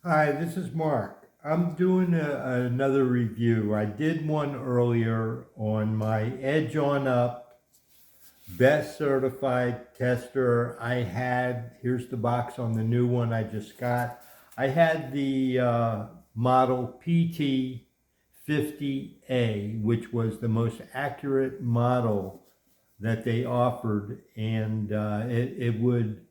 Hi, this is Mark. I'm doing another review. I did one earlier on my Edge On Up Best Certified Tester. Here's the box on the new one I just got. I had the model PT50A, which was the most accurate model that they offered, and it would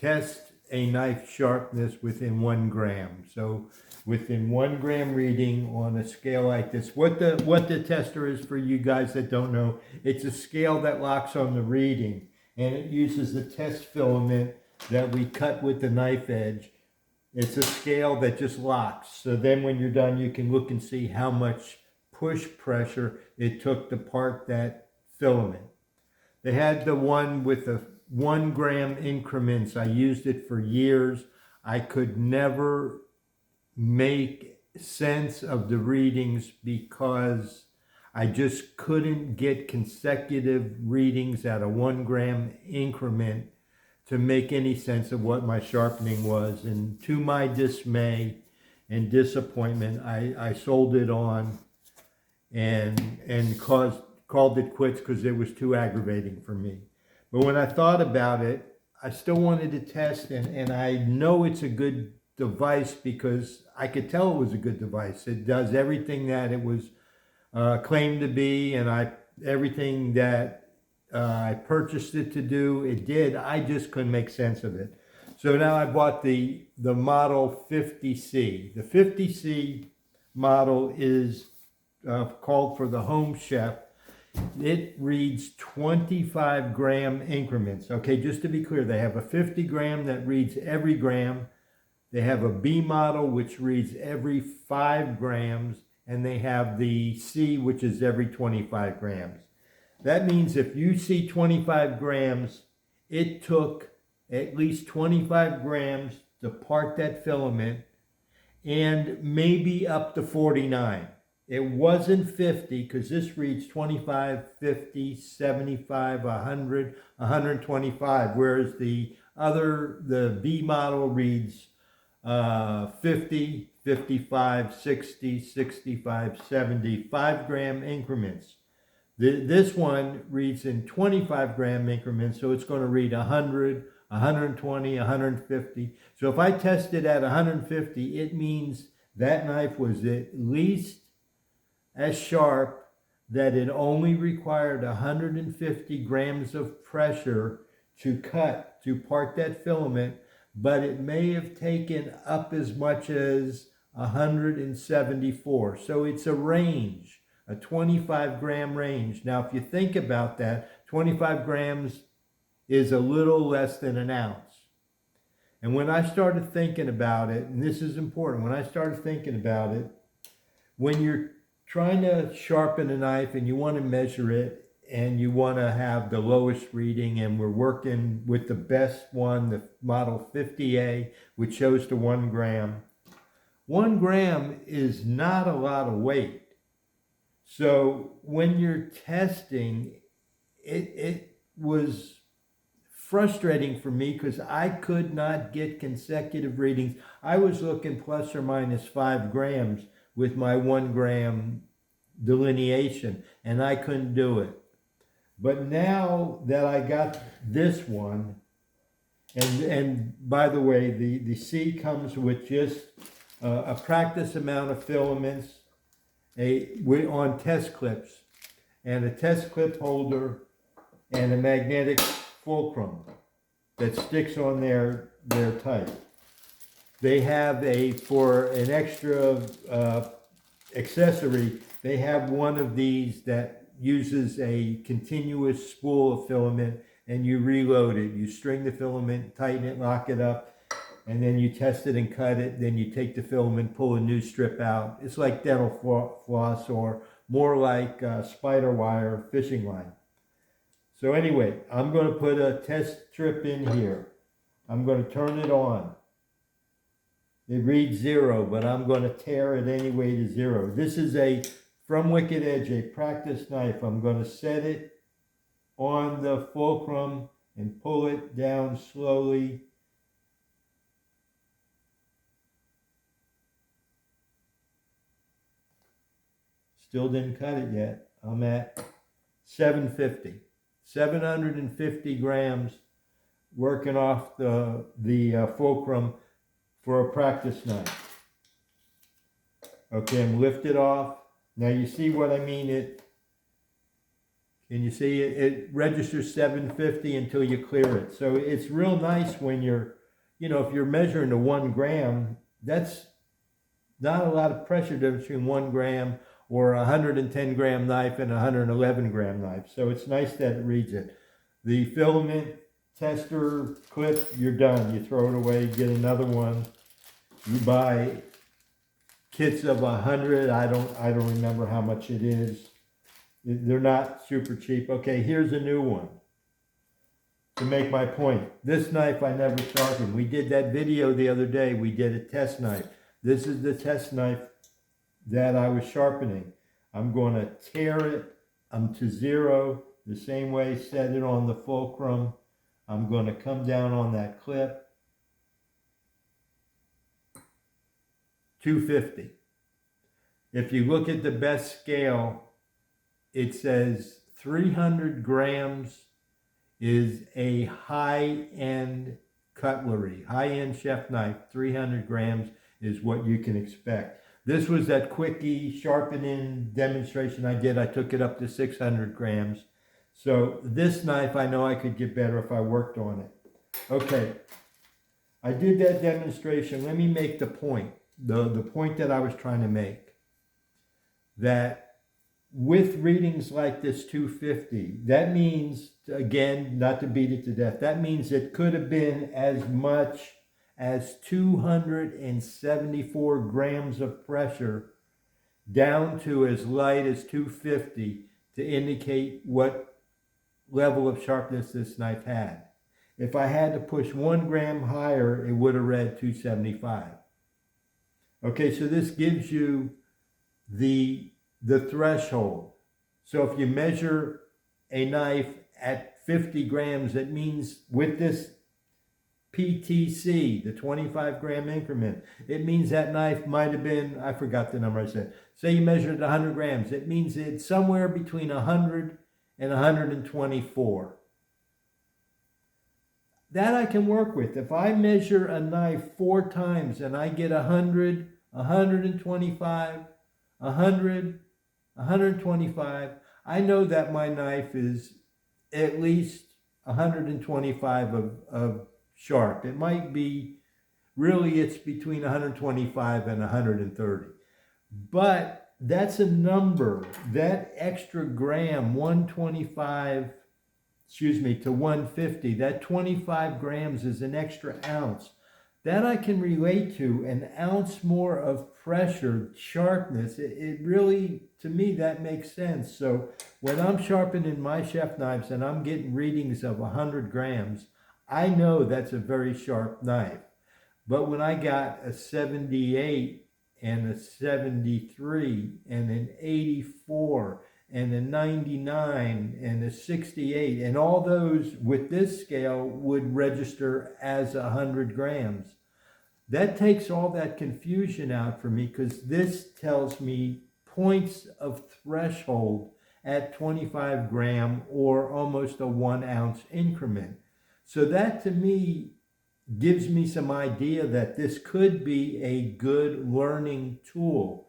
test a knife sharpness within 1 gram. So within 1 gram reading on a scale like this, what the tester is, for you guys that don't know, it's a scale that locks on the reading, and it uses the test filament that we cut with the knife edge. It's a scale that just locks. So then when you're done, you can look and see how much push pressure it took to part that filament. They had the one with the 1 gram increments. I used it for years. I could never make sense of the readings because I just couldn't get consecutive readings at a 1 gram increment to make any sense of what my sharpening was. And to my dismay and disappointment, I sold it on and called it quits because it was too aggravating for me. But when I thought about it, I still wanted to test, and I know it's a good device because I could tell it was a good device. It does everything that it was claimed to be, and everything that I purchased it to do, it did. I just couldn't make sense of it. So now I bought the model 50C. The 50C model is called for the Home Chef. It reads 25 gram increments. Okay, just to be clear, they have a 50 gram that reads every gram. They have a B model, which reads every 5 grams. And they have the C, which is every 25 grams. That means if you see 25 grams, it took at least 25 grams to part that filament, and maybe up to 49. It wasn't 50 because this reads 25, 50, 75, 100, 125, whereas the B model reads 50, 55, 60, 65, 75 gram increments. This one reads in 25 gram increments, so it's going to read 100, 120, 150. So if I test it at 150, it means that knife was at least as sharp, that it only required 150 grams of pressure to part that filament, but it may have taken up as much as 174. So it's a range, a 25 gram range. Now, if you think about that, 25 grams is a little less than an ounce. And when I started thinking about it, and this is important, when I started thinking about it, when you're trying to sharpen a knife and you want to measure it and you want to have the lowest reading, and we're working with the best one, the model 50A, which shows to 1 gram. 1 gram is not a lot of weight. So when you're testing, it was frustrating for me because I could not get consecutive readings. I was looking plus or minus 5 grams with my 1 gram delineation, and I couldn't do it. But now that I got this one, and by the way, the C comes with just a practice amount of filaments, on test clips, and a test clip holder, and a magnetic fulcrum that sticks on their type. They have for an extra accessory, they have one of these that uses a continuous spool of filament, and you reload it. You string the filament, tighten it, lock it up, and then you test it and cut it. Then you take the filament, pull a new strip out. It's like dental floss, or more like spider wire fishing line. So anyway, I'm going to put a test strip in here. I'm going to turn it on. It reads 0, but I'm going to tear it anyway to 0. This is from Wicked Edge, a practice knife. I'm going to set it on the fulcrum and pull it down slowly. Still didn't cut it yet. I'm at 750. 750 grams working off the fulcrum for a practice knife. Okay, I'm lifted off. Now you see what I mean? Can you see it? It registers 750 until you clear it. So it's real nice when you're, if you're measuring to 1 gram, that's not a lot of pressure difference between 1 gram or a 110 gram knife and a 111 gram knife. So it's nice that it reads it. The filament tester clip, you're done. You throw it away, get another one. You buy kits of 100. I don't remember how much it is. They're not super cheap. Okay, here's a new one. To make my point, this knife I never sharpened. We did that video the other day. We did a test knife. This is the test knife that I was sharpening. I'm going to tear it. I'm to 0, the same way, set it on the fulcrum. I'm going to come down on that clip. 250. If you look at the best scale, it says 300 grams is a high-end cutlery, high-end chef knife. 300 grams is what you can expect. This was that quickie sharpening demonstration I did. I took it up to 600 grams. So this knife, I know I could get better if I worked on it. Okay, I did that demonstration. Let me make the point, the point that I was trying to make. That with readings like this 250, that means, again, not to beat it to death, that means it could have been as much as 274 grams of pressure down to as light as 250 to indicate what level of sharpness this knife had. If I had to push 1 gram higher, it would have read 275. Okay, so this gives you the threshold. So if you measure a knife at 50 grams, that means with this PTC, the 25 gram increment, it means that knife might have been, I forgot the number I said. Say you measured 100 grams. It means it's somewhere between 100 and 124. That I can work with. If I measure a knife 4 times and I get 100, 125, 100, 125, I know that my knife is at least 125 of sharp. It might be, really it's between 125 and 130. But that's a number. That extra gram, 125, to 150, that 25 grams is an extra ounce. That I can relate to, an ounce more of pressure, sharpness. It really, to me, that makes sense. So when I'm sharpening my chef knives and I'm getting readings of 100 grams, I know that's a very sharp knife. But when I got a 78 and a 73 and an 84 and a 99 and a 68, and all those with this scale would register as 100 grams. That takes all that confusion out for me, because this tells me points of threshold at 25 gram or almost a 1 ounce increment. So that to me gives me some idea that this could be a good learning tool,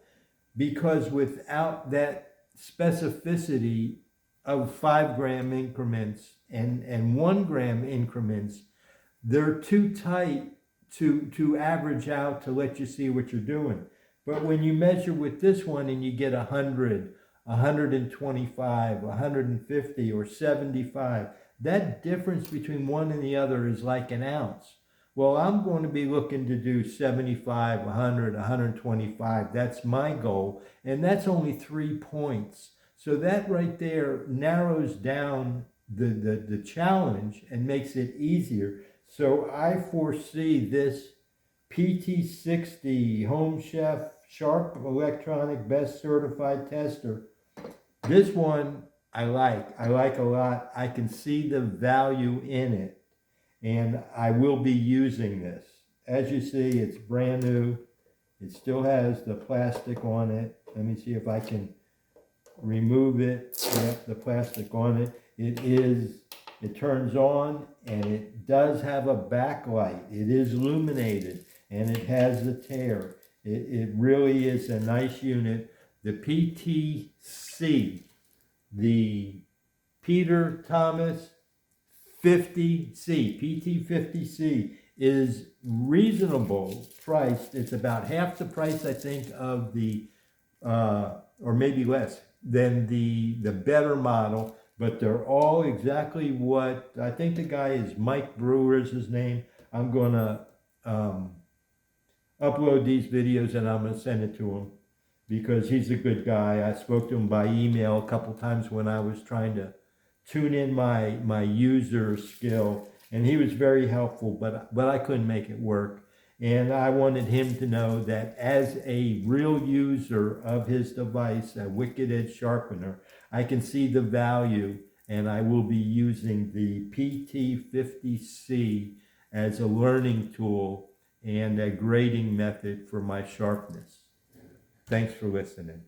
because without that specificity of 5 gram increments and 1 gram increments, they're too tight to average out to let you see what you're doing. But when you measure with this one and you get 100, 125, 150, or 75, that difference between one and the other is like an ounce. Well, I'm going to be looking to do 75, 100, 125. That's my goal. And that's only 3 points. So that right there narrows down the challenge and makes it easier. So I foresee this PT50 Home Chef Sharp Electronic Best Certified Tester. This one I like a lot. I can see the value in it, and I will be using this. As you see, it's brand new. It still has the plastic on it. Let me see if I can remove it, yep, the plastic on it. It turns on and it does have a backlight. It is illuminated and it has the tear. It really is a nice unit. The PTC, the Peter Thomas 50C, PT50C is reasonable priced. It's about half the price, I think, of the, or maybe less than the better model, but they're all exactly what, I think the guy is Mike Brewer is his name. I'm gonna upload these videos and I'm gonna send it to him because he's a good guy. I spoke to him by email a couple times when I was trying to tune in my user skill, and he was very helpful, but I couldn't make it work. And I wanted him to know that as a real user of his device, a Wicked Edge sharpener, I can see the value, and I will be using the PT50C as a learning tool and a grading method for my sharpness. Thanks for listening.